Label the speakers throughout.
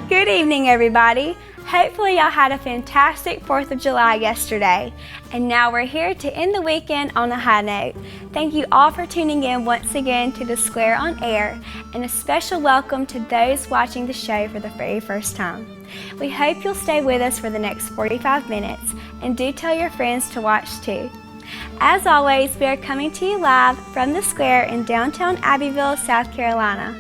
Speaker 1: Good evening, everybody. Hopefully y'all had a fantastic 4th of July yesterday. And now we're here to end the weekend on a high note. Thank you all for tuning in once again to The Square on Air, and a special welcome to those watching the show for the very first time. We hope you'll stay with us for the next 45 minutes, and do tell your friends to watch too. As always, we are coming to you live from The Square in downtown Abbeville, South Carolina.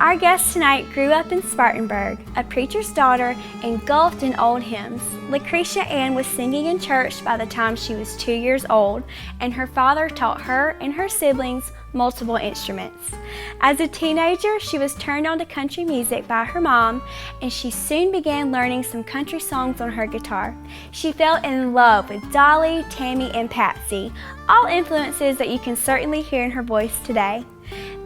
Speaker 1: Our guest tonight grew up in Spartanburg, a preacher's daughter, engulfed in old hymns. Lecretia Ann was singing in church by the time she was 2 years old, and her father taught her and her siblings multiple instruments. As a teenager, she was turned on to country music by her mom, and she soon began learning some country songs on her guitar. She fell in love with Dolly, Tammy, and Patsy, all influences that you can certainly hear in her voice today.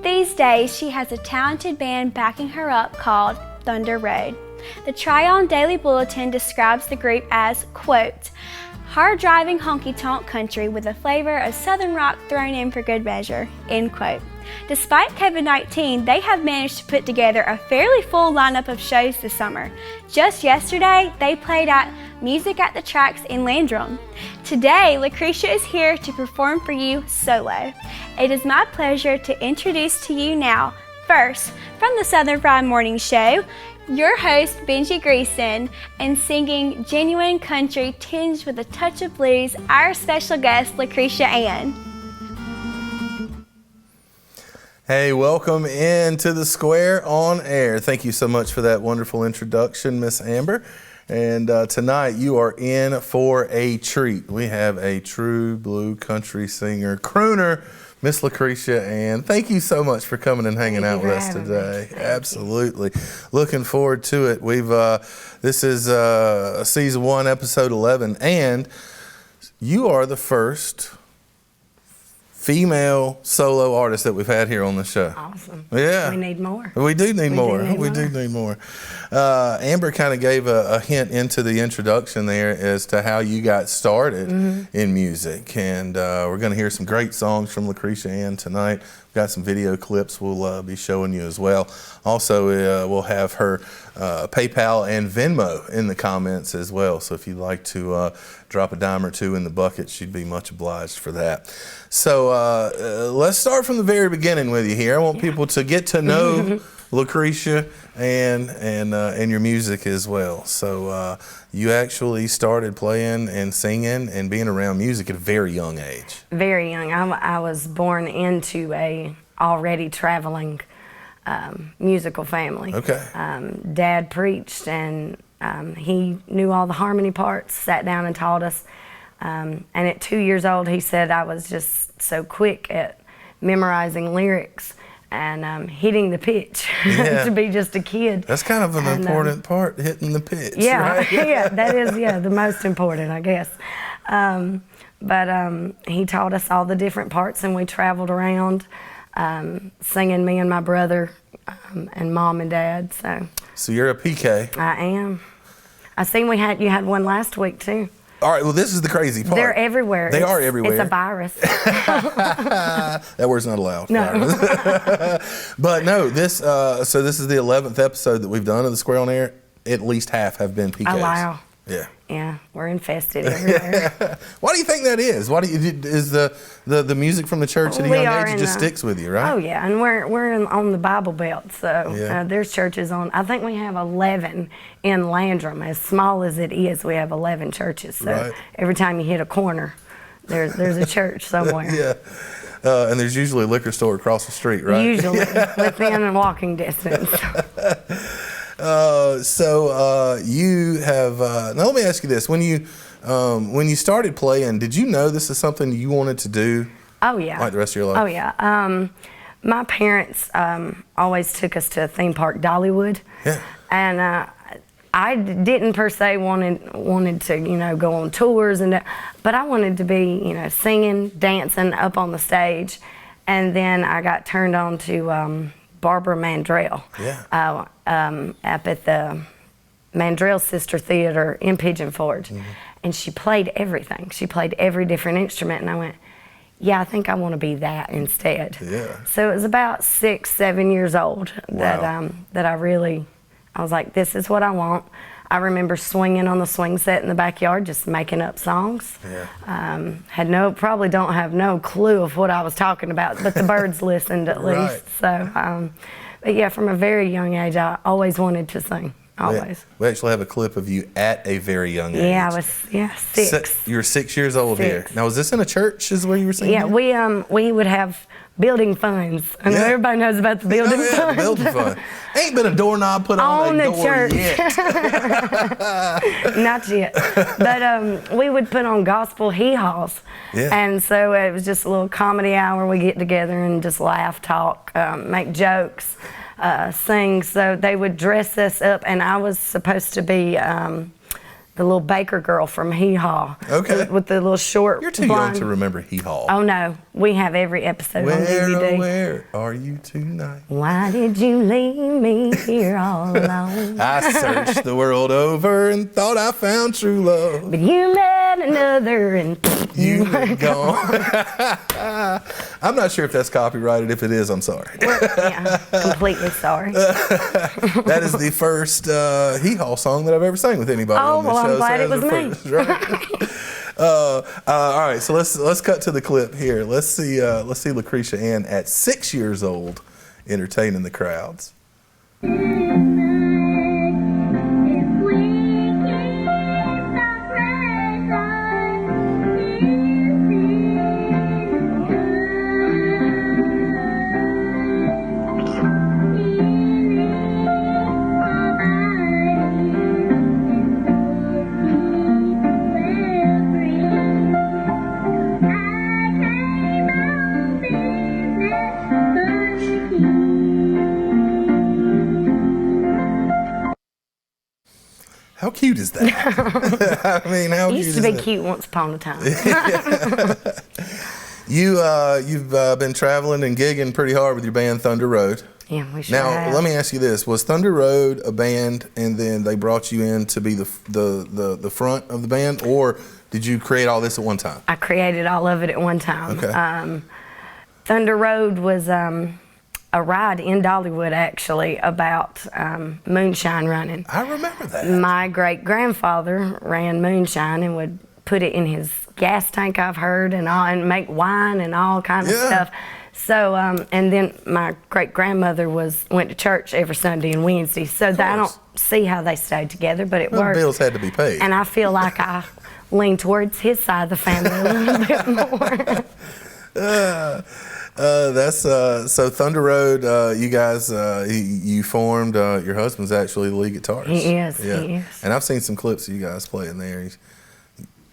Speaker 1: These days, she has a talented band backing her up called ThunderRoad. The Tryon Daily Bulletin describes the group as, quote, hard-driving honky-tonk country with a flavor of Southern rock thrown in for good measure, end quote. Despite COVID-19, they have managed to put together a fairly full lineup of shows this summer. Just yesterday, they played at Music at the Tracks in Landrum. Today, Lecretia is here to perform for you solo. It is my pleasure to introduce to you now, first, from the Southern Fried Morning Show, your host, Benji Greason, and singing genuine country tinged with a touch of blues, our special guest, Lecretia Ann.
Speaker 2: Hey, welcome into The Square on Air. Thank you so much for that wonderful introduction, Miss Amber. And tonight you are in for a treat. We have a true blue country singer, crooner, Miss Lecretia Ann. Thank you so much for coming and hanging out with us today. Absolutely. Looking forward to it. This is season 1, episode 11, and you are the first female solo artist that we've had here on the show.
Speaker 3: Awesome.
Speaker 2: Yeah.
Speaker 3: We need more.
Speaker 2: We do need more. We do need more. Amber kind of gave a hint into the introduction there as to how you got started in music. And we're going to hear some great songs from Lecretia Ann tonight. We've got some video clips we'll be showing you as well. Also, we'll have her PayPal and Venmo in the comments as well. So if you'd like to drop a dime or two in the bucket, she'd be much obliged for that. So let's start from the very beginning with you here. I want people to get to know Lecretia and your music as well. So you actually started playing and singing and being around music at a very young age.
Speaker 3: Very young. I was born into a already traveling musical family.
Speaker 2: Okay.
Speaker 3: Dad preached, and he knew all the harmony parts, sat down and taught us. And at 2 years old, he said I was just so quick at memorizing lyrics and hitting the pitch to be just a kid.
Speaker 2: That's kind of an important part, hitting the pitch.
Speaker 3: Yeah,
Speaker 2: right?
Speaker 3: yeah, that is the most important, I guess. But he taught us all the different parts, and we traveled around singing, me and my brother and mom and dad.
Speaker 2: So you're a PK.
Speaker 3: I am. I seen you had one last week too.
Speaker 2: All right, well, this is the crazy part.
Speaker 3: They're everywhere.
Speaker 2: They are everywhere.
Speaker 3: It's a virus.
Speaker 2: That word's not allowed.
Speaker 3: No.
Speaker 2: But no, so this is the 11th episode that we've done of The Square on Air. At least half have been PKs.
Speaker 3: Oh, wow.
Speaker 2: Yeah.
Speaker 3: Yeah, we're infested everywhere.
Speaker 2: Why do you think that is? Why do you is the music from the church at a young age, it just sticks with you, right?
Speaker 3: Oh yeah, and we're on the Bible Belt, so there's churches on. I think we have 11 in Landrum. As small as it is, we have 11 churches. So every time you hit a corner, there's a church somewhere.
Speaker 2: Yeah, and there's usually a liquor store across the street, right?
Speaker 3: Usually within a walking distance.
Speaker 2: So you have now. Let me ask you this: when you started playing, did you know this is something you wanted to do?
Speaker 3: Oh yeah.
Speaker 2: Like the rest of your life?
Speaker 3: Oh yeah. My parents always took us to a theme park, Dollywood.
Speaker 2: Yeah.
Speaker 3: And I didn't per se wanted to go on tours but I wanted to be singing, dancing up on the stage, and then I got turned on to Barbara Mandrell.
Speaker 2: Yeah.
Speaker 3: Up at the Mandrell Sister Theater in Pigeon Forge. Mm-hmm. And she played everything. She played every different instrument, and I went, yeah, I think I want to be that instead.
Speaker 2: Yeah.
Speaker 3: So it was about 6, 7 years old that I was like, this is what I want. I remember swinging on the swing set in the backyard, just making up songs.
Speaker 2: Yeah.
Speaker 3: Probably don't have no clue of what I was talking about, but the birds listened at least. So, but yeah, from a very young age, I always wanted to sing. Always.
Speaker 2: We actually have a clip of you at a very young age.
Speaker 3: Yeah, I was 6.
Speaker 2: You were 6 years old here. Now, was this in a church? Is where you were singing?
Speaker 3: Yeah, we would have building funds. I know everybody knows about the building funds.
Speaker 2: The building fund. Ain't been a doorknob put on
Speaker 3: the
Speaker 2: door
Speaker 3: church
Speaker 2: yet.
Speaker 3: Not yet. But we would put on gospel hee-haws.
Speaker 2: Yeah.
Speaker 3: And so it was just a little comedy hour. We get together and just laugh, talk, make jokes, sing. So they would dress us up, and I was supposed to be the little baker girl from Hee Haw.
Speaker 2: Okay.
Speaker 3: With the little short
Speaker 2: You're too
Speaker 3: blonde.
Speaker 2: young to remember Hee Haw.
Speaker 3: Oh no, we have every episode on DVD.
Speaker 2: Oh, where are you tonight?
Speaker 3: Why did you leave me here all alone?
Speaker 2: I searched the world over and thought I found true love.
Speaker 3: But you met another and
Speaker 2: you were gone. I'm not sure if that's copyrighted. If it is, I'm sorry.
Speaker 3: Yeah, completely sorry.
Speaker 2: That is the first Hee Haw song that I've ever sang with anybody on this show.
Speaker 3: I'm glad it was me.
Speaker 2: First, right? All right, so let's cut to the clip here. Let's see Lecretia Ann at 6 years old entertaining the crowds. How cute is that? I mean, how cute is that?
Speaker 3: Used to be cute once upon a time.
Speaker 2: You've been traveling and gigging pretty hard with your band ThunderRoad.
Speaker 3: Yeah, we sure
Speaker 2: Now,
Speaker 3: have.
Speaker 2: let me ask you this: was ThunderRoad a band, and then they brought you in to be the front of the band, or did you create all this at one time?
Speaker 3: I created all of it at one time.
Speaker 2: Okay.
Speaker 3: ThunderRoad was a ride in Dollywood, actually, about moonshine running.
Speaker 2: I remember that.
Speaker 3: My great-grandfather ran moonshine and would put it in his gas tank, I've heard, and make wine and all kinds of stuff. So, and then my great-grandmother went to church every Sunday and Wednesday, so I don't see how they stayed together, but it worked.
Speaker 2: Bills had to be paid.
Speaker 3: And I feel like I lean towards his side of the family a little bit more.
Speaker 2: So ThunderRoad, you guys, you formed, your husband's actually the lead guitarist.
Speaker 3: He is,
Speaker 2: yeah.
Speaker 3: he is.
Speaker 2: And I've seen some clips of you guys playing there.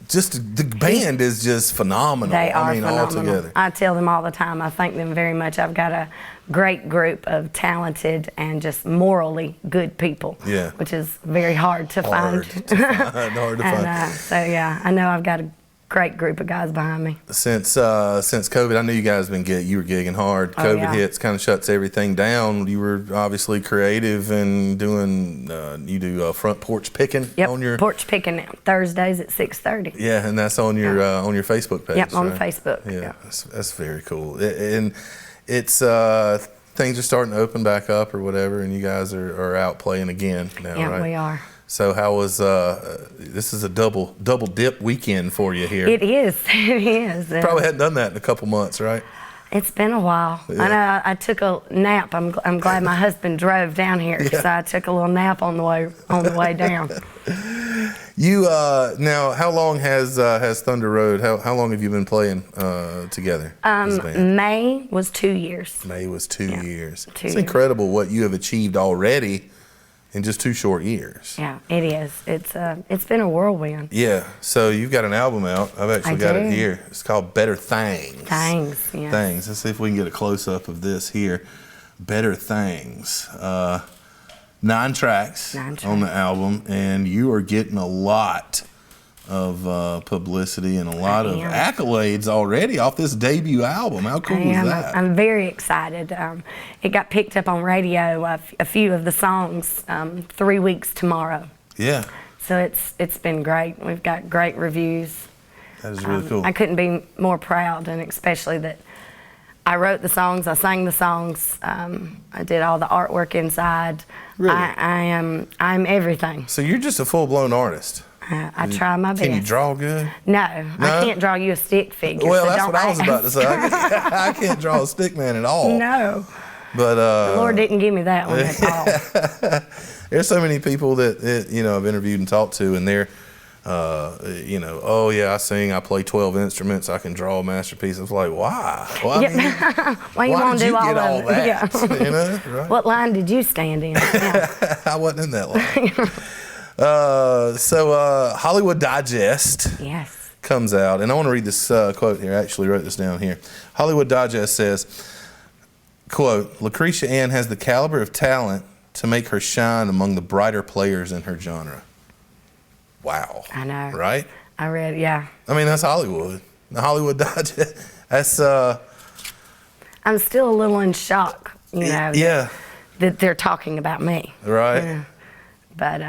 Speaker 2: The band is just phenomenal.
Speaker 3: They are
Speaker 2: phenomenal. All together.
Speaker 3: I tell them all the time, I thank them very much. I've got a great group of talented and just morally good people, which is very hard to find.
Speaker 2: Hard to find.
Speaker 3: So yeah, I know I've got a great group of guys behind me.
Speaker 2: Since COVID, I knew you guys you were gigging hard. COVID hits, kind of shuts everything down. You were obviously creative and doing you do front porch picking on your
Speaker 3: porch picking Thursdays at 6:30.
Speaker 2: Yeah, and that's on your Facebook page.
Speaker 3: Yep, on Facebook.
Speaker 2: Yeah, that's very cool. And it's things are starting to open back up or whatever, and you guys are out playing again now, right?
Speaker 3: Yeah, we are.
Speaker 2: So how was this is a double dip weekend for you here?
Speaker 3: It is. It is.
Speaker 2: Probably hadn't done that in a couple months, right?
Speaker 3: It's been a while.
Speaker 2: Yeah.
Speaker 3: I know. I took a nap. I'm glad my husband drove down here, so I took a little nap on the way down.
Speaker 2: You now, how long has ThunderRoad? How long have you been playing together? As a band?
Speaker 3: May was 2 years.
Speaker 2: May was 2 years.
Speaker 3: Two
Speaker 2: It's
Speaker 3: years.
Speaker 2: incredible what you have achieved already in just 2 short years.
Speaker 3: Yeah, it is. It's been a whirlwind.
Speaker 2: Yeah. So you've got an album out. I've actually got it
Speaker 3: do.
Speaker 2: here. It's called Better Things.
Speaker 3: Thanks. Yeah.
Speaker 2: Things. Let's see if we can get a close up of this here. Better Things. 9 tracks,
Speaker 3: 9 tracks
Speaker 2: on the album, and you are getting a lot of publicity and a lot of accolades already off this debut album. How cool is that?
Speaker 3: I'm very excited. It got picked up on radio, a few of the songs, 3 weeks tomorrow.
Speaker 2: Yeah.
Speaker 3: So it's been great. We've got great reviews.
Speaker 2: That is really cool.
Speaker 3: I couldn't be more proud, and especially that I wrote the songs, I sang the songs, I did all the artwork inside.
Speaker 2: Really?
Speaker 3: I'm everything.
Speaker 2: So you're just a full-blown artist.
Speaker 3: I try my best.
Speaker 2: Can you draw good?
Speaker 3: No, I can't draw you a stick figure.
Speaker 2: Well,
Speaker 3: so
Speaker 2: that's
Speaker 3: don't
Speaker 2: what I was about to
Speaker 3: ask.
Speaker 2: say. I can't draw a stick man at all.
Speaker 3: No,
Speaker 2: But
Speaker 3: the Lord didn't give me that one at all.
Speaker 2: there's so many people that I've interviewed and talked to, and they're oh yeah, I sing, I play 12 instruments, I can draw a masterpiece. I was like, why? Well, I mean,
Speaker 3: Why you want to do
Speaker 2: get
Speaker 3: all
Speaker 2: all
Speaker 3: of
Speaker 2: that?
Speaker 3: it? Yeah.
Speaker 2: Right?
Speaker 3: What line did you stand in? Yeah.
Speaker 2: I wasn't in that line. So Hollywood Digest
Speaker 3: Yes.
Speaker 2: comes out, and I want to read this quote here. I actually wrote this down here. Hollywood Digest says, quote, Lecretia Ann has the caliber of talent to make her shine among the brighter players in her genre. Wow.
Speaker 3: I know.
Speaker 2: Right?
Speaker 3: I read, yeah.
Speaker 2: I mean, that's Hollywood. The Hollywood Digest. That's
Speaker 3: I'm still a little in shock,
Speaker 2: yeah.
Speaker 3: that they're talking about me.
Speaker 2: Right.
Speaker 3: But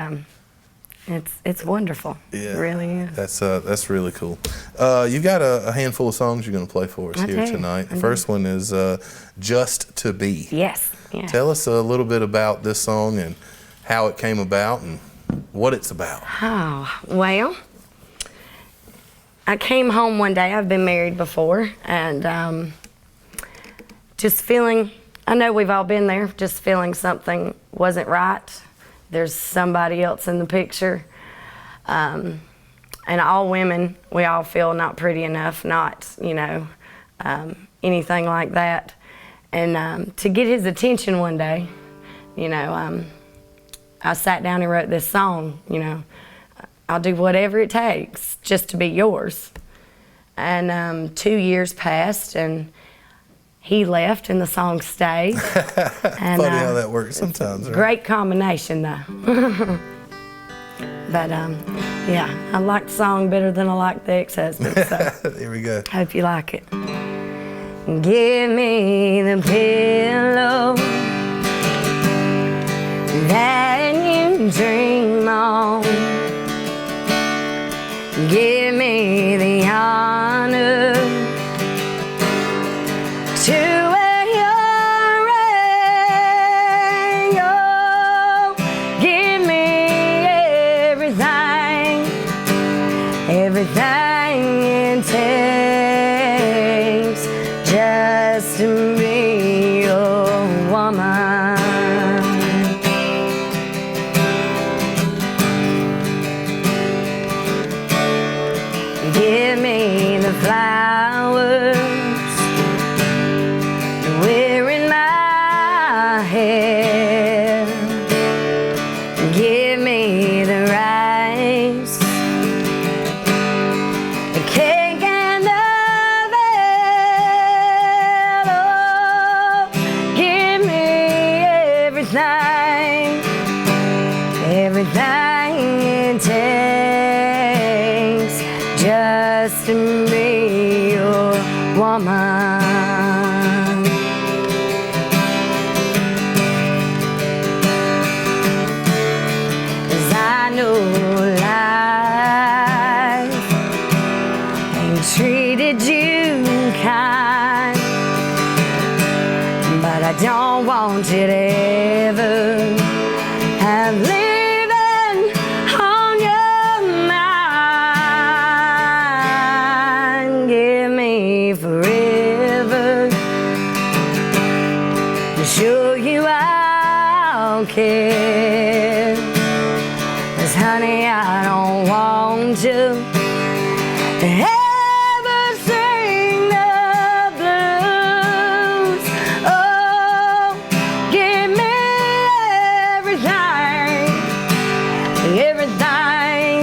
Speaker 3: it's wonderful.
Speaker 2: Yeah.
Speaker 3: It really is.
Speaker 2: That's really cool. You've got a handful of songs you're going to play for us here tonight. The first one is Just to Be.
Speaker 3: Yes. Yeah.
Speaker 2: Tell us a little bit about this song and how it came about and what it's about.
Speaker 3: Oh, well, I came home one day. I've been married before, and just feeling, I know we've all been there, just feeling something wasn't right. There's somebody else in the picture. And all women, we all feel not pretty enough, not, anything like that. And to get his attention one day, I sat down and wrote this song, I'll do whatever it takes just to be yours. And 2 years passed, and he left, and the song stayed. And,
Speaker 2: Funny how that works sometimes, right?
Speaker 3: Great combination, though. But, yeah, I like the song better than I like the ex-husband, so
Speaker 2: Here we go.
Speaker 3: hope you like it. Give me the pillow that you dream on. Give me the honor to wear your ring. Oh, give me everything, everything it takes just to be your woman. Give me the flowers to wear in my hair. Give me the rice, the cake and the veil. Oh, give me everything, everything it takes just to be your woman. 'Cause I know life ain't treated you kind, but I don't want you to ever have living to show you I'll care. 'Cause honey, I don't want you to ever sing the blues. Oh, give me everything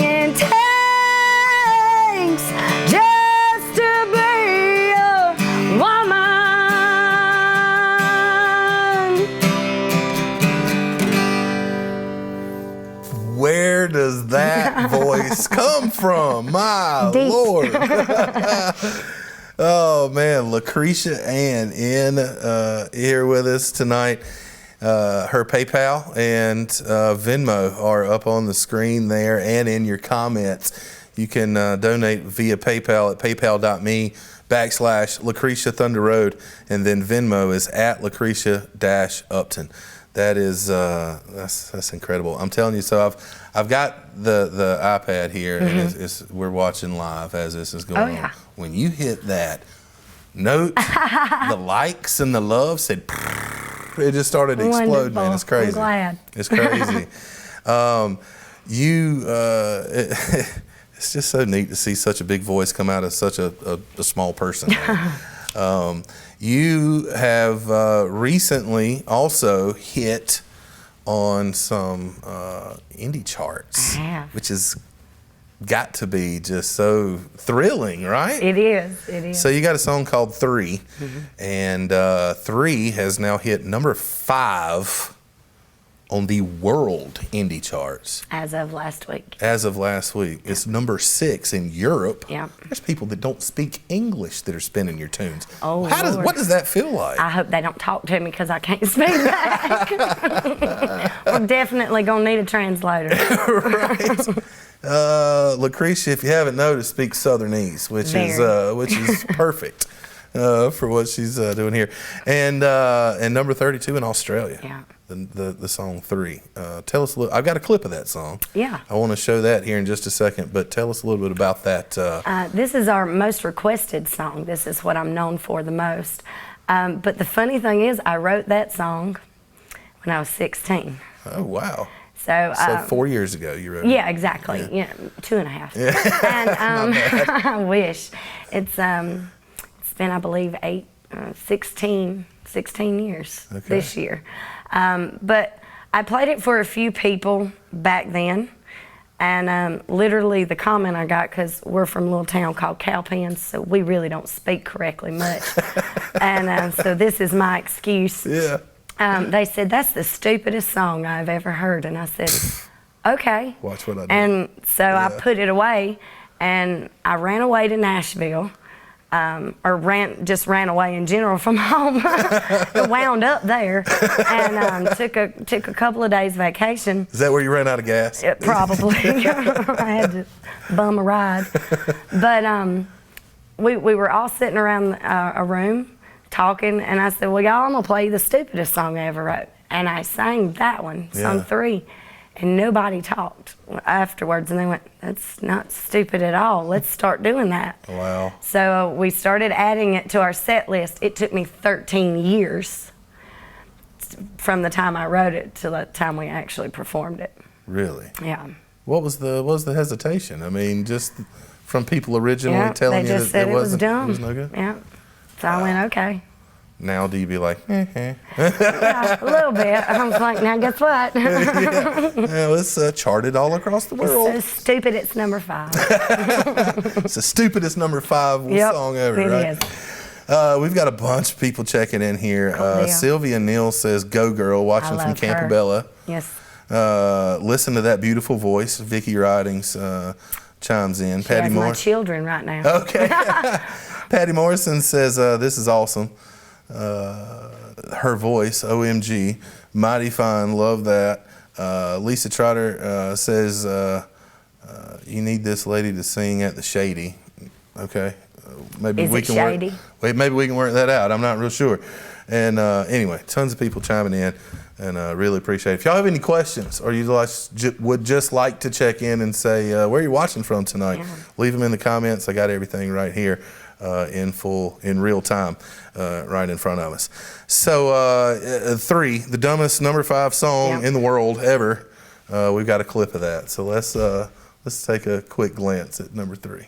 Speaker 3: it takes just to be your woman.
Speaker 2: Where does that voice come from? My
Speaker 3: Deep.
Speaker 2: Lord. Oh, man. Lecretia Ann in here with us tonight. Her PayPal and Venmo are up on the screen there and in your comments. You can donate via PayPal at paypal.me/Lecretia ThunderRoad, and then Venmo is at Lecretia-Upton. That is that's incredible. I'm telling you. So I've got the iPad here, and we're watching live as this is going on. When you hit that note, the likes and the love said. It just started to explode,
Speaker 3: Wonderful.
Speaker 2: man. It's crazy.
Speaker 3: I'm glad.
Speaker 2: It's crazy. It's just so neat to see such a big voice come out of such a small person. You have recently also hit on some indie charts, which has got to be just so thrilling, right?
Speaker 3: It is. It is.
Speaker 2: So you got a song called 3, and 3 has now hit number 5 on the world indie charts.
Speaker 3: As of last week.
Speaker 2: As of last week. It's number 6 in Europe.
Speaker 3: Yeah.
Speaker 2: There's people that don't speak English that are spinning your tunes.
Speaker 3: Oh,
Speaker 2: what does that feel like?
Speaker 3: I hope they don't talk to me because I can't speak back. We're definitely going to need a translator.
Speaker 2: Right. Lecretia, if you haven't noticed, speaks Southernese, which is perfect for what she's doing here. And number 32 in Australia.
Speaker 3: Yeah.
Speaker 2: The song 3. Tell us a little. I've got a clip of that song.
Speaker 3: Yeah.
Speaker 2: I want to show that here in just a second, but tell us a little bit about that.
Speaker 3: This is our most requested song. This is what I'm known for the most. But the funny thing is, I wrote that song when I was 16.
Speaker 2: Oh, wow.
Speaker 3: So
Speaker 2: 4 years ago you wrote it.
Speaker 3: Yeah, exactly. Yeah, 2.5. Yeah. And I wish. It's been, I believe, 16 years this year. But I played it for a few people back then, and literally the comment I got, because we're from a little town called Cowpens, so we really don't speak correctly much. And so this is my excuse.
Speaker 2: Yeah.
Speaker 3: They said, "That's the stupidest song I've ever heard." And I said, "Okay."
Speaker 2: Watch what I do.
Speaker 3: And so I put it away, and I ran away to Nashville, or ran away in general from home. Wound up there, and took a couple of days vacation.
Speaker 2: Is that where you ran out of gas?
Speaker 3: Probably. I had to bum a ride. But we were all sitting around a room talking, and I said, "Well, y'all, I'm gonna play the stupidest song I ever wrote." And I sang that one, song 3, and nobody talked afterwards. And they went, "That's not stupid at all. Let's start doing that."
Speaker 2: Wow.
Speaker 3: So we started adding it to our set list. It took me 13 years from the time I wrote it to the time we actually performed it.
Speaker 2: Really?
Speaker 3: Yeah.
Speaker 2: What was the hesitation? I mean, just from people originally telling you that
Speaker 3: it was dumb.
Speaker 2: It was no good?
Speaker 3: Yeah. So I went, okay.
Speaker 2: Now do you be like,
Speaker 3: Yeah, a little bit. I was like, now guess what?
Speaker 2: Well, it's charted all across the world.
Speaker 3: It's so stupid, it's number 5.
Speaker 2: It's the stupidest number 5 song ever, right?
Speaker 3: It is.
Speaker 2: We've got a bunch of people checking in here. Sylvia Neal says, "Go girl," watching from Campobella.
Speaker 3: Yes.
Speaker 2: Listen to that beautiful voice. Vicky Ridings chimes in.
Speaker 3: She
Speaker 2: Patty
Speaker 3: has
Speaker 2: Moore.
Speaker 3: my children right now.
Speaker 2: Okay. Patty Morrison says, "This is awesome. Her voice, OMG, mighty fine, love that." Lisa Trotter says, "You need this lady to sing at the Shady." Okay, maybe we can
Speaker 3: Shady?
Speaker 2: Maybe we can work that out. I'm not real sure. And anyway, tons of people chiming in, and really appreciate it. If y'all have any questions, or you would just like to check in and say where you're watching from tonight, leave them in the comments. I got everything right here. in real time, right in front of us. So 3, the dumbest number 5 song in the world ever. We've got a clip of that. So let's take a quick glance at number 3.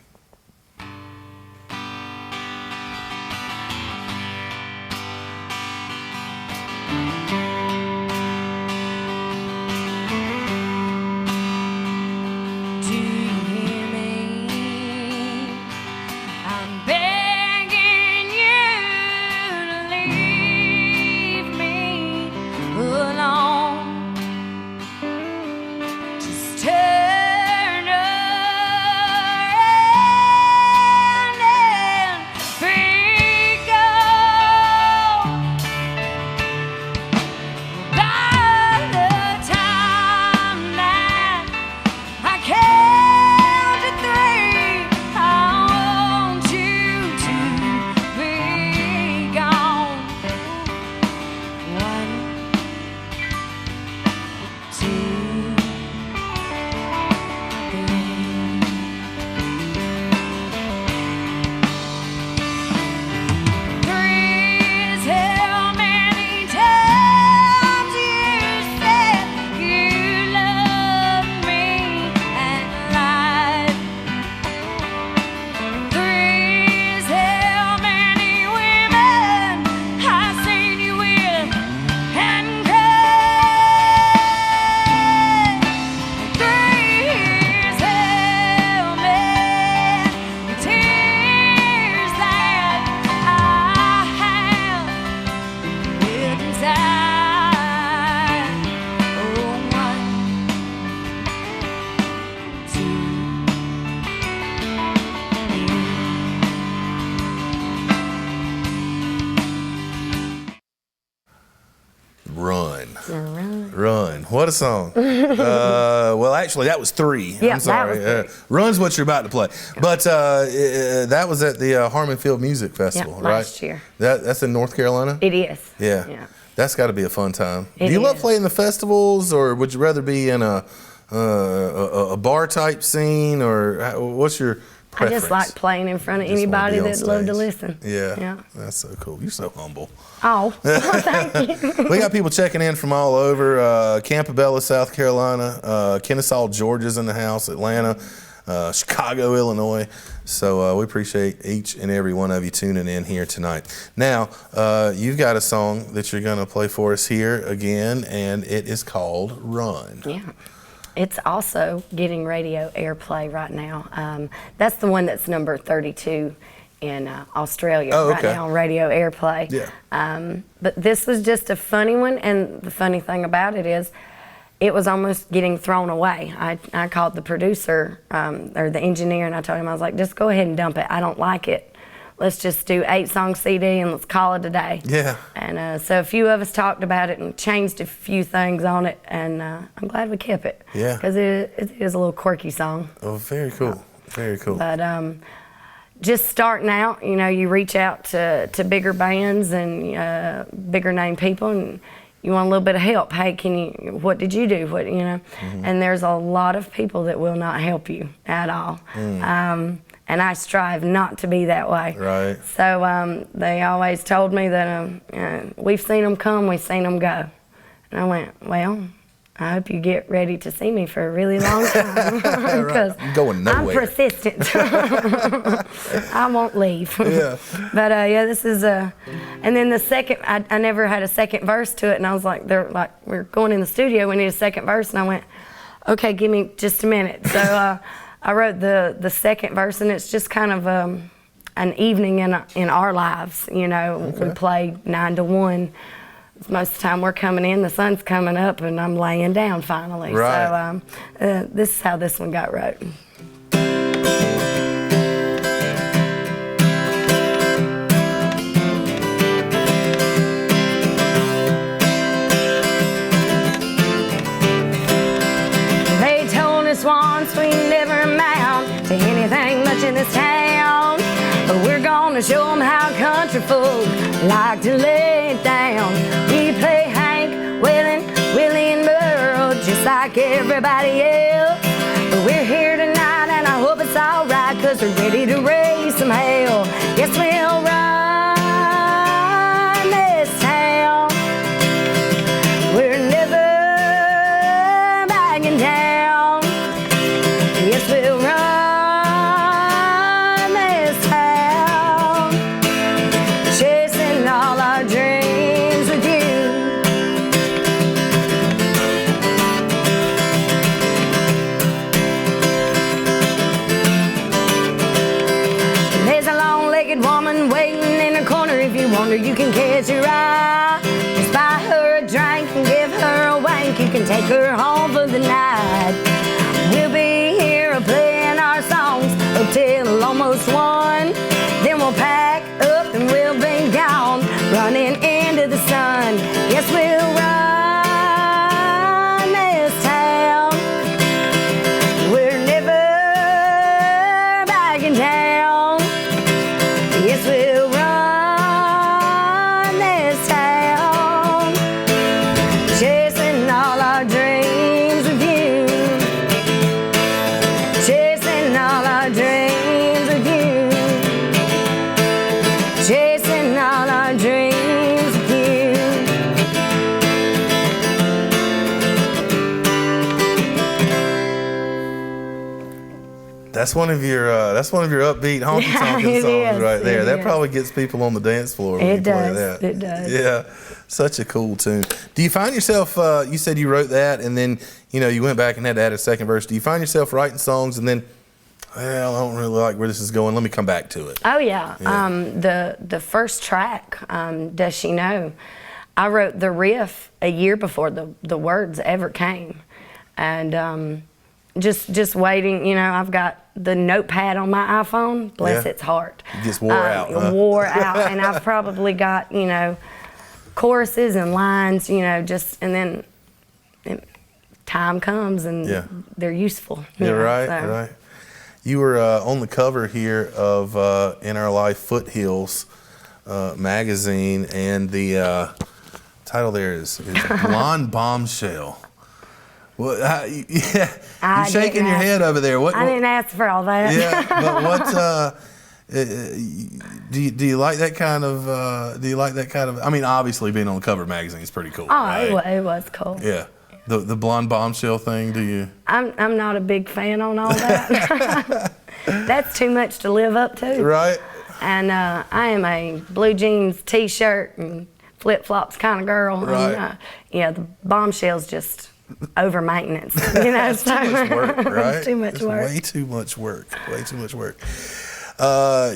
Speaker 2: Run. What a song. Well, actually, that was 3.
Speaker 3: Yeah,
Speaker 2: I'm sorry.
Speaker 3: that was 3.
Speaker 2: Run's what you're about to play. But that was at the Harmon Field Music Festival, right?
Speaker 3: Last year.
Speaker 2: That's in North Carolina?
Speaker 3: It is.
Speaker 2: Yeah. That's got to be a fun time.
Speaker 3: It
Speaker 2: Do you love
Speaker 3: is.
Speaker 2: playing the festivals, or would you rather be in a bar type scene, or what's your preference?
Speaker 3: I just like playing in front of
Speaker 2: Just wanna
Speaker 3: anybody
Speaker 2: be on
Speaker 3: that love to
Speaker 2: stage.
Speaker 3: listen.
Speaker 2: Yeah. That's so cool. You're so humble.
Speaker 3: Oh, thank you.
Speaker 2: We got people checking in from all over. Campobella, South Carolina. Kennesaw, Georgia's in the house. Atlanta. Chicago, Illinois. So we appreciate each and every one of you tuning in here tonight. Now, you've got a song that you're going to play for us here again, and it is called Run.
Speaker 3: Yeah. It's also getting radio airplay right now. That's the one that's number 32 in Australia right now on radio airplay.
Speaker 2: Yeah.
Speaker 3: But this was just a funny one, and the funny thing about it is it was almost getting thrown away. I called the producer or the engineer, and I told him, I was like, just go ahead and dump it. I don't like it. Let's just do 8-song CD and let's call it a day.
Speaker 2: Yeah.
Speaker 3: And so a few of us talked about it and changed a few things on it, and I'm glad we kept it.
Speaker 2: Yeah.
Speaker 3: Because it is a little quirky song.
Speaker 2: Oh, very cool. Very cool.
Speaker 3: But just starting out, you know, you reach out to bigger bands and bigger name people, and you want a little bit of help. Hey, what did you do? What, you know? Mm-hmm. And there's a lot of people that will not help you at all. And I strive not to be that way.
Speaker 2: Right.
Speaker 3: So they always told me that we've seen them come, we've seen them go. And I went, well, I hope you get ready to see me for a really long time. Because
Speaker 2: I'm going nowhere.
Speaker 3: I'm persistent. I won't leave.
Speaker 2: Yeah.
Speaker 3: But yeah, this is and then the second, I never had a second verse to it, and I was like, they're like, we're going in the studio, we need a second verse, and I went, okay, give me just a minute. So I wrote the second verse, and it's just kind of an evening in our lives. You know, we play 9 to 1. Most of the time we're coming in, the sun's coming up, and I'm laying down finally.
Speaker 2: Right.
Speaker 3: So this is how this one got wrote. They told us once we never amount to anything much in this town, but we're gonna show them how country folk like to lay it down. We play Hank, Willie, and Merle just like everybody else. But we're here tonight and I hope it's alright, 'cause we're ready to raise some hell. Yes, take her home for the night. We'll be here playing our songs up till almost 1. Then we'll pack up and we'll be gone, running into the sun. Yes, we'll run this town. We're never backing down. Yes, we'll run this town, chasing all our dreams with you, chasing all our dreams with you, chasing all our dreams with you.
Speaker 2: That's one of your upbeat honky tonkin songs right there. That probably gets people on the dance floor when you play that.
Speaker 3: It does.
Speaker 2: Yeah, such a cool tune. Do you find yourself? You said you wrote that, and then you went back and had to add a second verse. Do you find yourself writing songs and then, well, I don't really like where this is going. Let me come back to it.
Speaker 3: Oh yeah. The first track, Does She Know? I wrote the riff a year before the words ever came, and just waiting. I've got the notepad on my iPhone. Bless its heart.
Speaker 2: It gets wore out.
Speaker 3: It wore out, and I've probably got choruses and lines. And then time comes and they're useful.
Speaker 2: Right. You were on the cover here of In Our Life Foothills magazine, and the title there is Blonde Bombshell. Well, you're shaking your head over there.
Speaker 3: I didn't ask for all that.
Speaker 2: Yeah, but what do you like that kind of? Do you like that kind of? I mean, obviously, being on the cover of magazine is pretty cool.
Speaker 3: Oh,
Speaker 2: right?
Speaker 3: it was cool.
Speaker 2: Yeah, the blonde bombshell thing. Do you?
Speaker 3: I'm not a big fan on all that. That's too much to live up to.
Speaker 2: Right.
Speaker 3: And I am a blue jeans T-shirt and flip-flops kind of girl.
Speaker 2: Right.
Speaker 3: And, the bombshell's just over maintenance.
Speaker 2: It's too much work, right?
Speaker 3: It's too much work.
Speaker 2: Way too much work. Way too much work.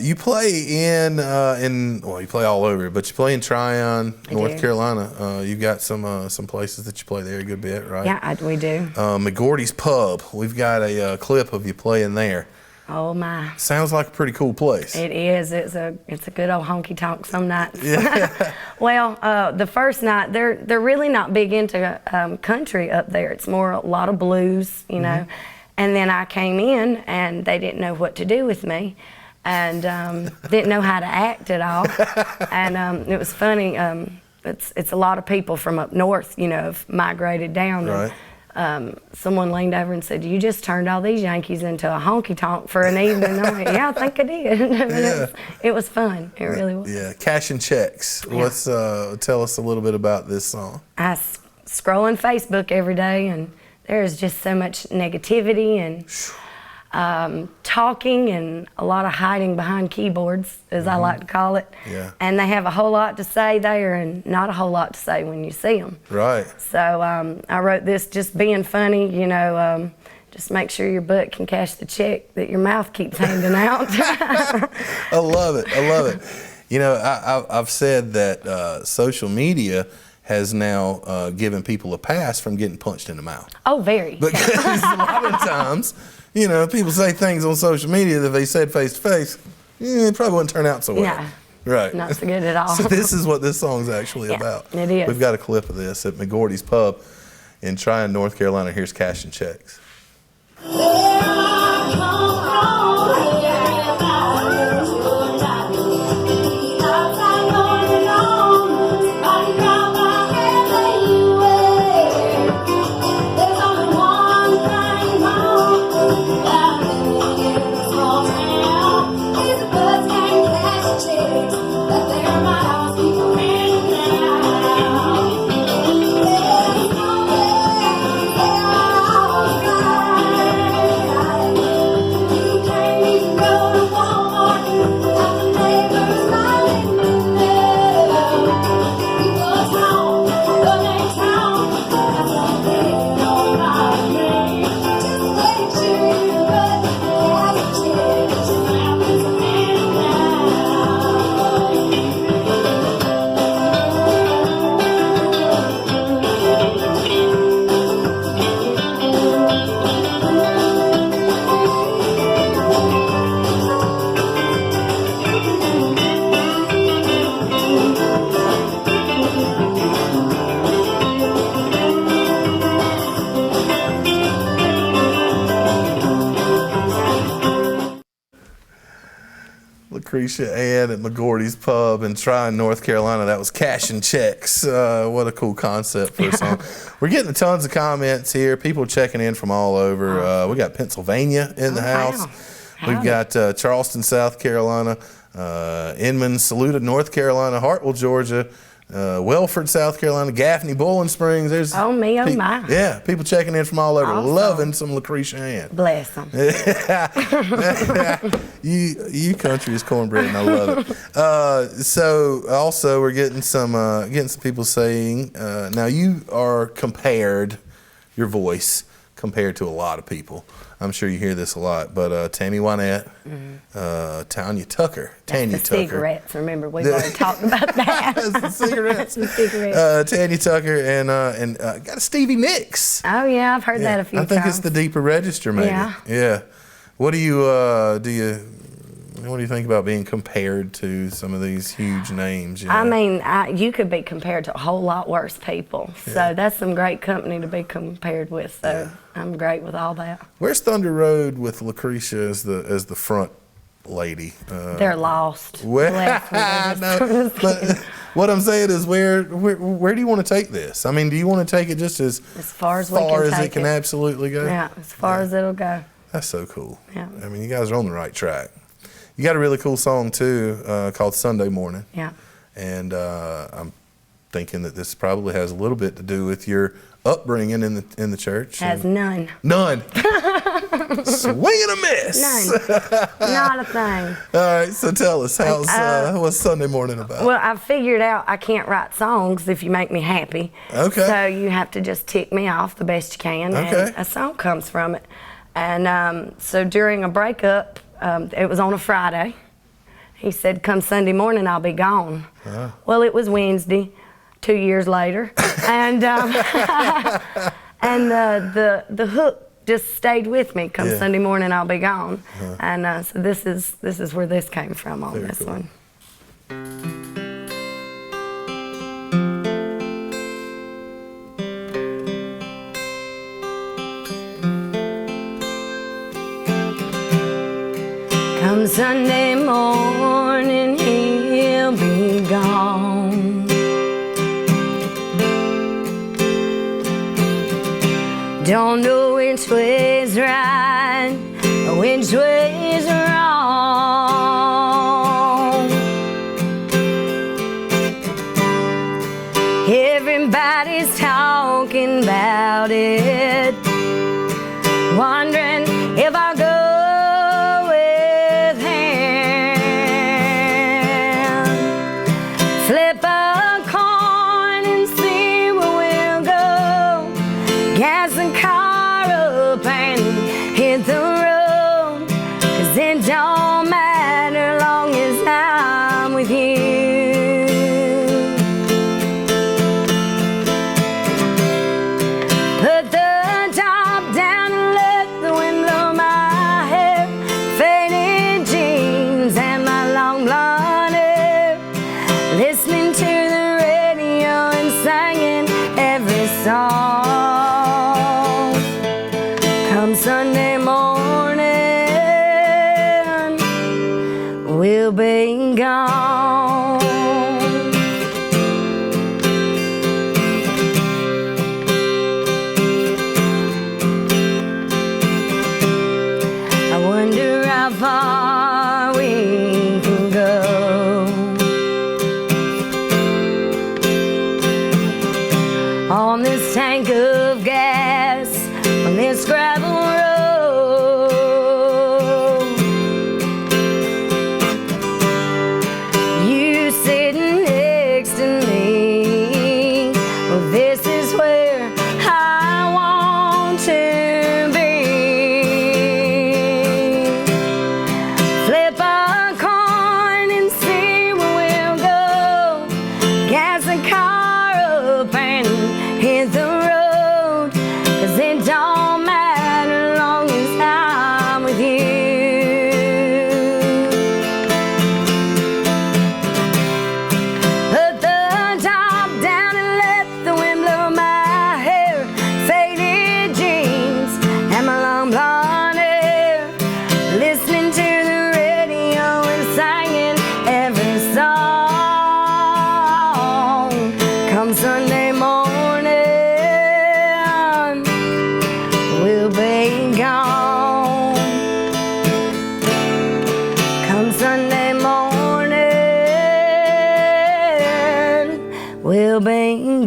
Speaker 2: You play you play all over, but you play in Tryon, North Carolina. You've got some places that you play there a good bit, right?
Speaker 3: Yeah, we do.
Speaker 2: McGordy's Pub. We've got a clip of you playing there.
Speaker 3: Oh my!
Speaker 2: Sounds like a pretty cool place.
Speaker 3: It is. It's a good old honky tonk some nights.
Speaker 2: Yeah.
Speaker 3: Well, the first night they're really not big into country up there. It's more a lot of blues, And then I came in and they didn't know what to do with me, and didn't know how to act at all. And it was funny. It's a lot of people from up north, have migrated down.
Speaker 2: Right.
Speaker 3: Someone leaned over and said, "You just turned all these Yankees into a honky tonk for an evening." I'm like, "Yeah, I think I did." It was fun. It really was.
Speaker 2: Yeah, Cash and Checks.
Speaker 3: Yeah.
Speaker 2: Let's tell us a little bit about this song.
Speaker 3: I scroll on Facebook every day, and there's just so much negativity and talking and a lot of hiding behind keyboards, as I like to call it.
Speaker 2: Yeah.
Speaker 3: And they have a whole lot to say there and not a whole lot to say when you see them.
Speaker 2: Right.
Speaker 3: So I wrote this just being funny, just make sure your butt can cash the check that your mouth keeps handing out.
Speaker 2: I love it. I've said that social media has now given people a pass from getting punched in the mouth.
Speaker 3: Oh, very.
Speaker 2: Because a lot of times, people say things on social media that if they said face to face, it probably wouldn't turn out so well.
Speaker 3: Yeah.
Speaker 2: Right.
Speaker 3: Not so good at all.
Speaker 2: So this is what this song's actually about.
Speaker 3: It is.
Speaker 2: We've got a clip of this at McGordy's Pub in Tryon, North Carolina. Here's Cash and Checks. Lecretia Ann at McGordy's Pub in Tryon, North Carolina. That was Cashing Checks. What a cool concept for a song. We're getting tons of comments here. People checking in from all over. We got Pennsylvania in the house.
Speaker 3: Wow.
Speaker 2: We've got Charleston, South Carolina, Inman, Saluda, North Carolina, Hartwell, Georgia, Welford, South Carolina, Gaffney, Bowling Springs. There's
Speaker 3: Oh, me, oh, my.
Speaker 2: Yeah, people checking in from all over,
Speaker 3: Awesome.
Speaker 2: loving some Lecretia Ann.
Speaker 3: Bless them.
Speaker 2: You country is cornbread, and I love it. So also we're getting some people saying now you are compared, your voice compared to a lot of people. I'm sure you hear this a lot, but Tammy Wynette, Tanya Tucker,
Speaker 3: The cigarettes, remember, we've already talked about that.
Speaker 2: That's the cigarettes.
Speaker 3: The cigarettes.
Speaker 2: Tanya Tucker and got a Stevie Nicks.
Speaker 3: Oh, yeah, I've heard that a few
Speaker 2: I think
Speaker 3: times.
Speaker 2: it's the deeper register, maybe. Yeah. What do you think about being compared to some of these huge names? You know?
Speaker 3: I mean, you could be compared to a whole lot worse people. So that's some great company to be compared with. So I'm great with all that.
Speaker 2: Where's ThunderRoad with Lecretia as the front lady?
Speaker 3: They're lost.
Speaker 2: I know, but what I'm saying is, where do you want to take this? I mean, do you want to take it just as
Speaker 3: far as we can take
Speaker 2: it can absolutely go?
Speaker 3: Yeah, as far as it'll go.
Speaker 2: That's so cool.
Speaker 3: Yeah.
Speaker 2: I mean, you guys are on the right track. You got a really cool song too, called Sunday Morning.
Speaker 3: Yeah.
Speaker 2: And I'm thinking that this probably has a little bit to do with your upbringing in the church.
Speaker 3: Has none.
Speaker 2: None. Swing and a miss.
Speaker 3: None. Not a thing.
Speaker 2: All right, so tell us, what's Sunday Morning about?
Speaker 3: Well, I figured out I can't write songs if you make me happy.
Speaker 2: Okay.
Speaker 3: So you have to just tick me off the best you can,
Speaker 2: Okay.
Speaker 3: and a song comes from it. And so during a breakup, it was on a Friday. He said, "Come Sunday morning, I'll be gone." Well, it was Wednesday, 2 years later, and and the hook just stayed with me. Come Sunday morning, I'll be gone. And so this is where this came from on
Speaker 2: Very
Speaker 3: this
Speaker 2: cool.
Speaker 3: one. Come Sunday morning, he'll be gone. Don't know which way's right or which way's wrong. Everybody's talking about it, wondering if I'll go with him. Flip a coin and see where we'll go. Gas the car up and hit the road, 'cause it don't matter long as I'm with you. Put the top down and let the wind blow my hair, faded jeans and my long blonde hair, listening to the radio and singing every song. Come Sunday morning, we'll be gone. I wonder how far we can go. On this tank of gas, on this gravel road. You sitting next to me, well, this is where I want to be. Flip a coin and see where we'll go. Gas the car up and hit the road, 'cause it don't matter long as I'm with you. Put the top down and let the wind blow my hair, faded jeans and my long blonde hair, listening to the radio and singing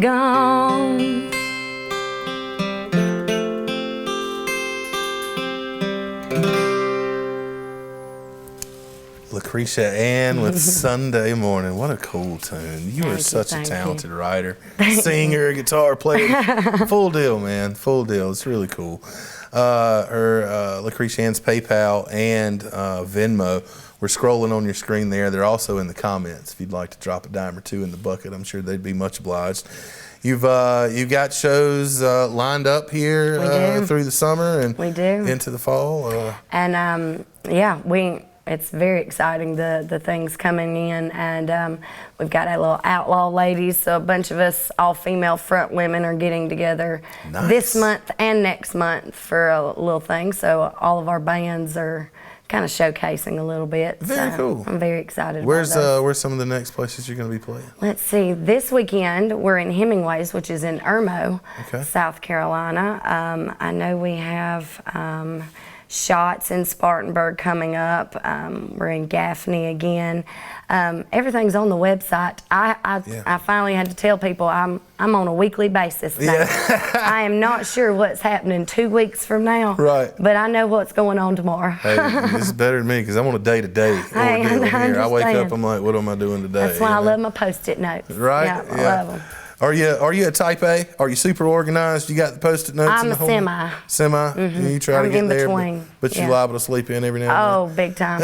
Speaker 3: gone.
Speaker 2: Lecretia Ann with Sunday Morning. What a cool tune. You are such a talented writer, singer, guitar player. Full deal, man. Full deal. It's really cool. Lecretia Ann's PayPal and Venmo, we're scrolling on your screen there. They're also in the comments if you'd like to drop a dime or two in the bucket. I'm sure they'd be much obliged. You've got shows lined up here through the summer and
Speaker 3: we do.
Speaker 2: Into the fall.
Speaker 3: It's very exciting, the things coming in, and we've got a little outlaw ladies, so a bunch of us all female front women are getting together this month and next month for a little thing, so all of our bands are kind of showcasing a little bit.
Speaker 2: Very cool.
Speaker 3: I'm very excited
Speaker 2: Where's
Speaker 3: about those.
Speaker 2: Where's some of the next places you're going to be playing?
Speaker 3: Let's see, this weekend we're in Hemingway's, which is in Irmo, South Carolina. I know we have Shots in Spartanburg coming up. We're in Gaffney again. Everything's on the website. I finally had to tell people I'm on a weekly basis now. I am not sure what's happening 2 weeks from now.
Speaker 2: Right.
Speaker 3: But I know what's going on tomorrow.
Speaker 2: Hey, this is better than me because I'm on a day-to-day ordeal here. I wake up, I'm like, what am I doing today?
Speaker 3: That's why I love my Post-it notes.
Speaker 2: Right?
Speaker 3: Yeah, I love them.
Speaker 2: Are you a type A? Are you super organized? You got the Post-it notes
Speaker 3: I'm
Speaker 2: in the
Speaker 3: a
Speaker 2: home?
Speaker 3: semi.
Speaker 2: Semi?
Speaker 3: Mm-hmm.
Speaker 2: You try to get
Speaker 3: in
Speaker 2: there,
Speaker 3: between.
Speaker 2: but you're liable to sleep in every now and then.
Speaker 3: Oh, big time.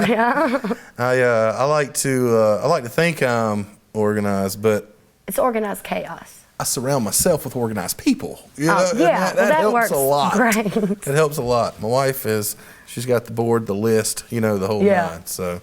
Speaker 3: Yeah.
Speaker 2: I like to think I'm organized, but
Speaker 3: It's organized chaos.
Speaker 2: I surround myself with organized people. You know?
Speaker 3: That
Speaker 2: helps
Speaker 3: works
Speaker 2: a lot.
Speaker 3: great.
Speaker 2: It helps a lot. My wife she's got the board, the list, the whole nine. So,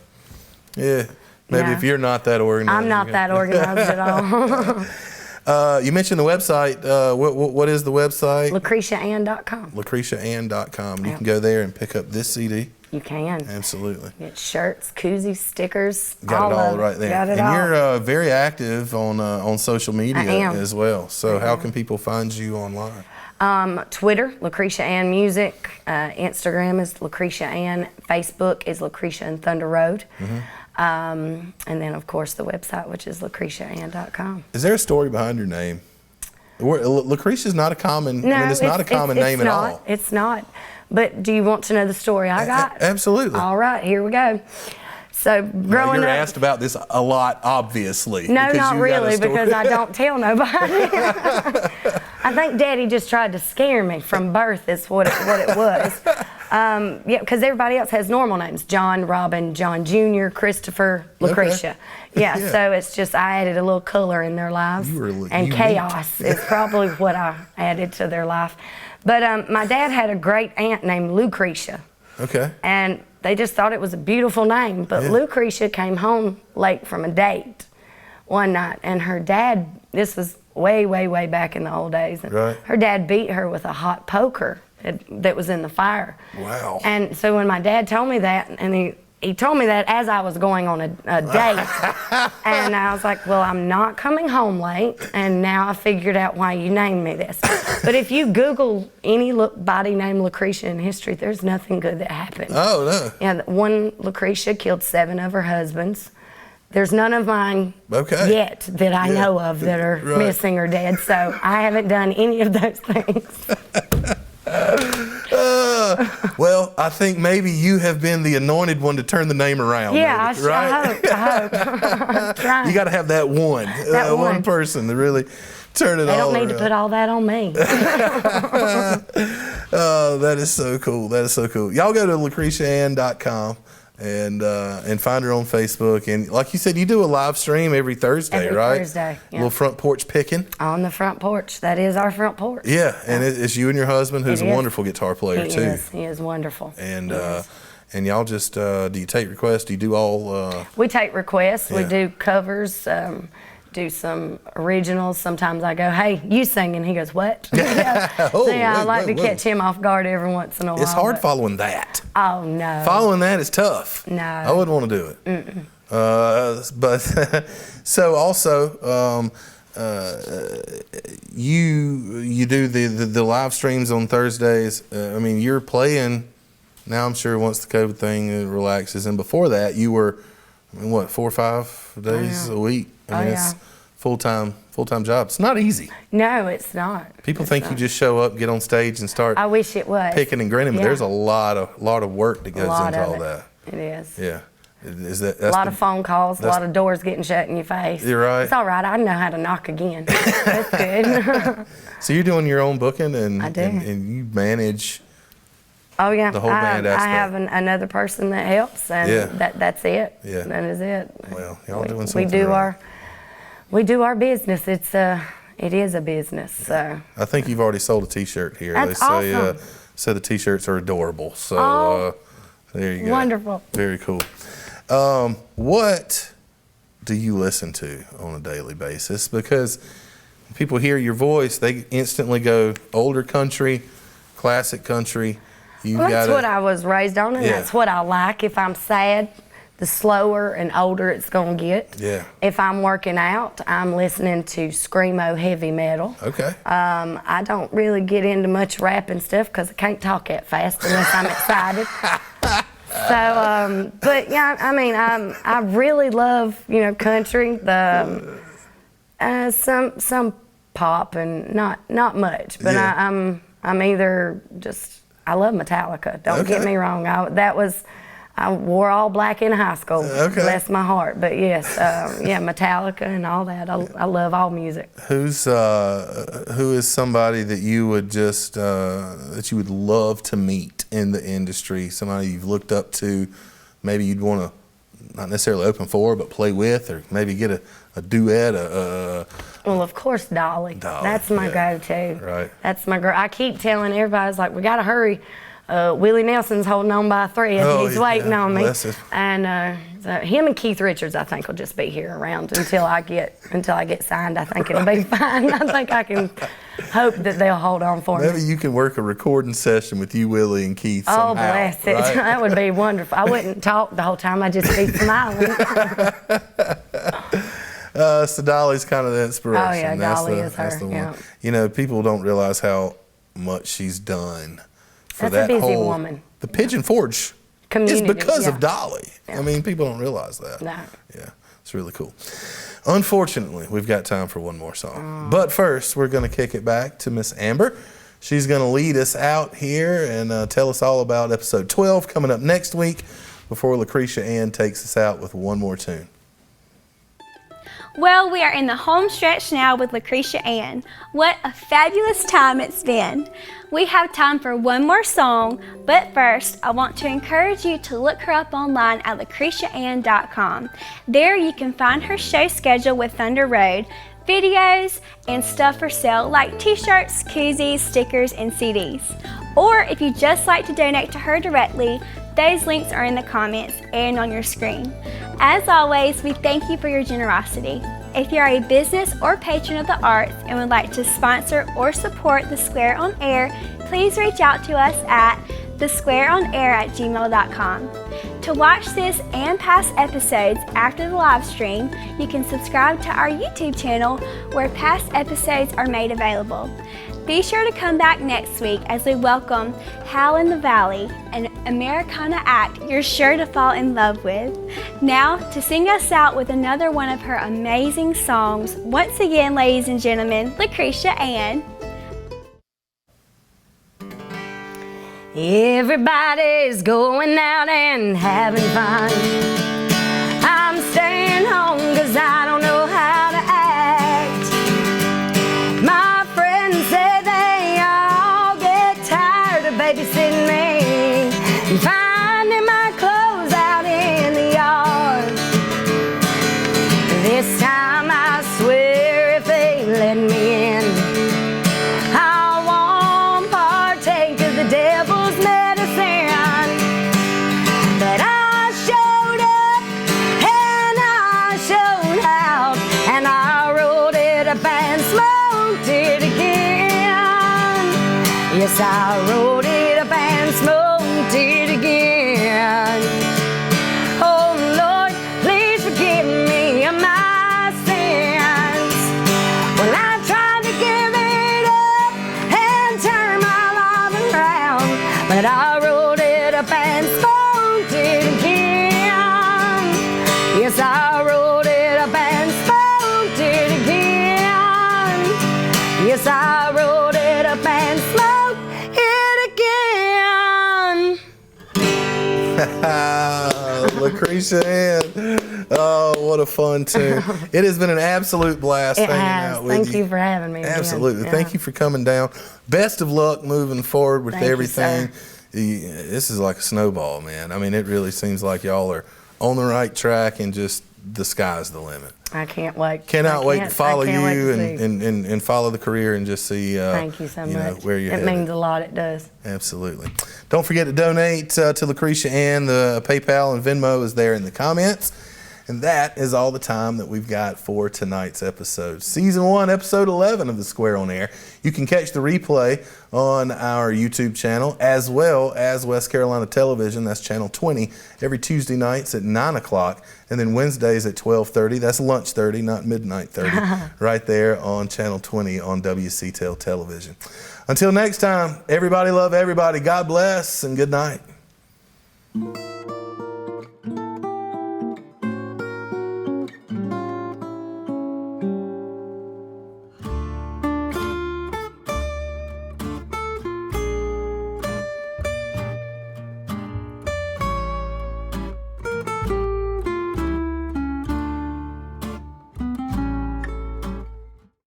Speaker 2: yeah. Maybe if you're not that organized.
Speaker 3: I'm not that organized at all.
Speaker 2: You mentioned the website. What is the website?
Speaker 3: LecretiaAnn.com.
Speaker 2: LecretiaAnn.com. You can go there and pick up this CD.
Speaker 3: You can.
Speaker 2: Absolutely.
Speaker 3: Get shirts, koozies, stickers.
Speaker 2: Got it all right there.
Speaker 3: Got it
Speaker 2: and
Speaker 3: all.
Speaker 2: you're very active on social media as well. So how can people find you online?
Speaker 3: Twitter, Lecretia Ann Music. Instagram is Lecretia Ann. Facebook is Lecretia and ThunderRoad. And then, of course, the website, which is LecretiaAnn.com.
Speaker 2: Is there a story behind your name? Lucretia is not a common. It's not a common name at all.
Speaker 3: It's not. But do you want to know the story I got?
Speaker 2: Absolutely.
Speaker 3: All right, here we go. So growing
Speaker 2: you're
Speaker 3: up,
Speaker 2: asked about this a lot, obviously.
Speaker 3: No, not really, because I don't tell nobody. I think Daddy just tried to scare me from birth. Is what it was. Because everybody else has normal names: John, Robin, John Jr., Christopher, Lucretia. Yeah, so it's just I added a little color in their lives, and chaos is probably what I added to their life. But my dad had a great aunt named Lucretia.
Speaker 2: Okay.
Speaker 3: And they just thought it was a beautiful name. But Lucretia came home late from a date one night, and her dad, this was way, way, way back in the old days, and her dad beat her with a hot poker that was in the fire.
Speaker 2: Wow.
Speaker 3: And so when my dad told me that, and he told me that as I was going on a date, and I was like, well, I'm not coming home late, and now I figured out why you named me this. But if you Google anybody named Lucretia in history, there's nothing good that happened.
Speaker 2: Oh, no.
Speaker 3: Yeah, one Lucretia killed 7 of her husbands. There's none of mine yet that I know of that are missing or dead, so I haven't done any of those things.
Speaker 2: Well, I think maybe you have been the anointed one to turn the name around.
Speaker 3: Yeah,
Speaker 2: maybe,
Speaker 3: I hope.
Speaker 2: You got to have that one person to really turn it all around.
Speaker 3: They don't need to put all that on me.
Speaker 2: Oh, that is so cool. That is so cool. Y'all go to LecretiaAnn.com and find her on Facebook. And like you said, you do a live stream every Thursday,
Speaker 3: every
Speaker 2: right?
Speaker 3: Thursday, yeah.
Speaker 2: Little front porch picking.
Speaker 3: On the front porch. That is our front porch.
Speaker 2: Yeah, and it's you and your husband, who's a wonderful guitar player, too.
Speaker 3: He is wonderful.
Speaker 2: And y'all just, do you take requests? Do you do all?
Speaker 3: We take requests. We do covers, do some originals. Sometimes I go, hey, you sing, and he goes, what? I like to catch him off guard every once in a while.
Speaker 2: It's hard following that.
Speaker 3: Oh, no.
Speaker 2: Following that is tough.
Speaker 3: No.
Speaker 2: I wouldn't want to do it. But so also, you do the live streams on Thursdays. I mean, you're playing now. I'm sure once the COVID thing relaxes, and before that, you were, 4 or 5 days a week. I mean, it's full-time full-time job. It's not easy.
Speaker 3: No, it's not.
Speaker 2: People think you just show up, get on stage, and start
Speaker 3: I wish it was.
Speaker 2: picking and grinning, but
Speaker 3: Yeah.
Speaker 2: there's a lot of work that goes into all that.
Speaker 3: It is.
Speaker 2: Yeah. That's
Speaker 3: a lot of phone calls, a lot of doors getting shut in your face.
Speaker 2: You're right.
Speaker 3: It's all right. I know how to knock again. That's good.
Speaker 2: So you're doing your own booking, and
Speaker 3: I do.
Speaker 2: and you manage.
Speaker 3: Oh yeah,
Speaker 2: The whole band aspect.
Speaker 3: I have another person that helps, and
Speaker 2: Yeah.
Speaker 3: that's it.
Speaker 2: Yeah.
Speaker 3: That is it.
Speaker 2: Well, y'all doing something
Speaker 3: We do our business. It is a business. So
Speaker 2: I think you've already sold a T-shirt here.
Speaker 3: That's
Speaker 2: They say
Speaker 3: awesome.
Speaker 2: say the T-shirts are adorable. So there you go.
Speaker 3: Wonderful.
Speaker 2: Very cool. What do you listen to on a daily basis? Because when people hear your voice, they instantly go older country, classic country.
Speaker 3: That's what I was raised on, and that's what I like. If I'm sad, the slower and older it's going to get.
Speaker 2: Yeah.
Speaker 3: If I'm working out, I'm listening to screamo heavy metal.
Speaker 2: Okay.
Speaker 3: I don't really get into much rap and stuff because I can't talk that fast unless I'm excited. So, but yeah, I mean, I really love, country, some pop and not much, but
Speaker 2: Yeah.
Speaker 3: I'm either just, I love Metallica. Don't get me wrong. I wore all black in high school.
Speaker 2: Okay.
Speaker 3: Bless my heart. But yes, Metallica and all that. I love all music.
Speaker 2: Who is somebody that you would just that you would love to meet in the industry? Somebody you've looked up to, maybe you'd want to not necessarily open for, but play with, or maybe get a duet.
Speaker 3: Well, of course, Dolly. That's my go-to.
Speaker 2: Right.
Speaker 3: That's my girl. I keep telling everybody, it's like, we got to hurry. Willie Nelson's holding on by a thread. He's waiting on me.
Speaker 2: Bless him.
Speaker 3: And so him and Keith Richards, I think, will just be here around until I get signed. I think it'll be fine. I think I can hope that they'll hold on for me.
Speaker 2: Maybe you can work a recording session with you, Willie, and Keith somehow.
Speaker 3: Oh, bless it.
Speaker 2: Right?
Speaker 3: That would be wonderful. I wouldn't talk the whole time. I'd just be smiling.
Speaker 2: So Dolly's kind of the inspiration.
Speaker 3: Oh, yeah, Dolly is her.
Speaker 2: That's the one.
Speaker 3: Yeah.
Speaker 2: People don't realize how much she's done. For
Speaker 3: That's
Speaker 2: that
Speaker 3: a busy
Speaker 2: whole,
Speaker 3: woman.
Speaker 2: The Pigeon Forge
Speaker 3: Community,
Speaker 2: is because
Speaker 3: yeah.
Speaker 2: of Dolly.
Speaker 3: Yeah.
Speaker 2: I mean, people don't realize that.
Speaker 3: No.
Speaker 2: Yeah, it's really cool. Unfortunately, we've got time for one more song. But first, we're going to kick it back to Miss Amber. She's going to lead us out here and tell us all about episode 12 coming up next week before Lecretia Ann takes us out with one more tune.
Speaker 1: Well, we are in the home stretch now with Lecretia Ann. What a fabulous time it's been. We have time for one more song, but first I want to encourage you to look her up online at LecretiaAnn.com. There you can find her show schedule with ThunderRoad, videos, and stuff for sale like t-shirts, koozies, stickers, and CDs. Or if you just like to donate to her directly, those links are in the comments and on your screen. As always, we thank you for your generosity. If you are a business or patron of the arts and would like to sponsor or support The Square on Air, please reach out to us at thesquareonair@gmail.com. To watch this and past episodes after the live stream, you can subscribe to our YouTube channel where past episodes are made available. Be sure to come back next week as we welcome Howl in the Valley, an Americana act you're sure to fall in love with. Now, to sing us out with another one of her amazing songs, once again, ladies and gentlemen, Lecretia Ann.
Speaker 3: Everybody's going out and having fun. I'm staying home 'cause I don't know how to act. My friends say they all get tired of babysitting me and finding my clothes out in the yard. This time I swear if they let me in, I won't partake of the devil's medicine. But I showed up and I showed out, and I rolled it up and smoked it again. Yes, I rolled it up and smoked it again. Oh Lord, please forgive me of my sins. Well, I tried to give it up and turn my life around, but I rolled it up and smoked it again. Yes, I rolled it up and smoked it again. Yes, I rolled it up and smoked it again.
Speaker 2: Lecretia Ann. Oh, what a fun tune. It has been an absolute blast hanging out with you.
Speaker 3: Thank you for having me.
Speaker 2: Absolutely.
Speaker 3: Again.
Speaker 2: Thank you for coming down. Best of luck moving forward with
Speaker 3: Thank you,
Speaker 2: everything.
Speaker 3: sir.
Speaker 2: This is like a snowball, man. I mean, it really seems like y'all are on the right track and just the sky's the limit.
Speaker 3: I can't wait.
Speaker 2: Cannot wait to follow you
Speaker 3: and
Speaker 2: and follow the career and just see
Speaker 3: thank you so much.
Speaker 2: Where you're
Speaker 3: It
Speaker 2: headed.
Speaker 3: means a lot, it does.
Speaker 2: Absolutely. Don't forget to donate to Lecretia Ann. The PayPal and Venmo is there in the comments. And that is all the time that we've got for tonight's episode. Season 1, Episode 11 of The Square on Air. You can catch the replay on our YouTube channel as well as West Carolina Television. That's Channel 20 every Tuesday nights at 9 o'clock. And then Wednesdays at 12:30. That's lunch 30, not midnight 30. Right there on Channel 20 on WCTEL Television. Until next time, everybody love everybody. God bless and good night.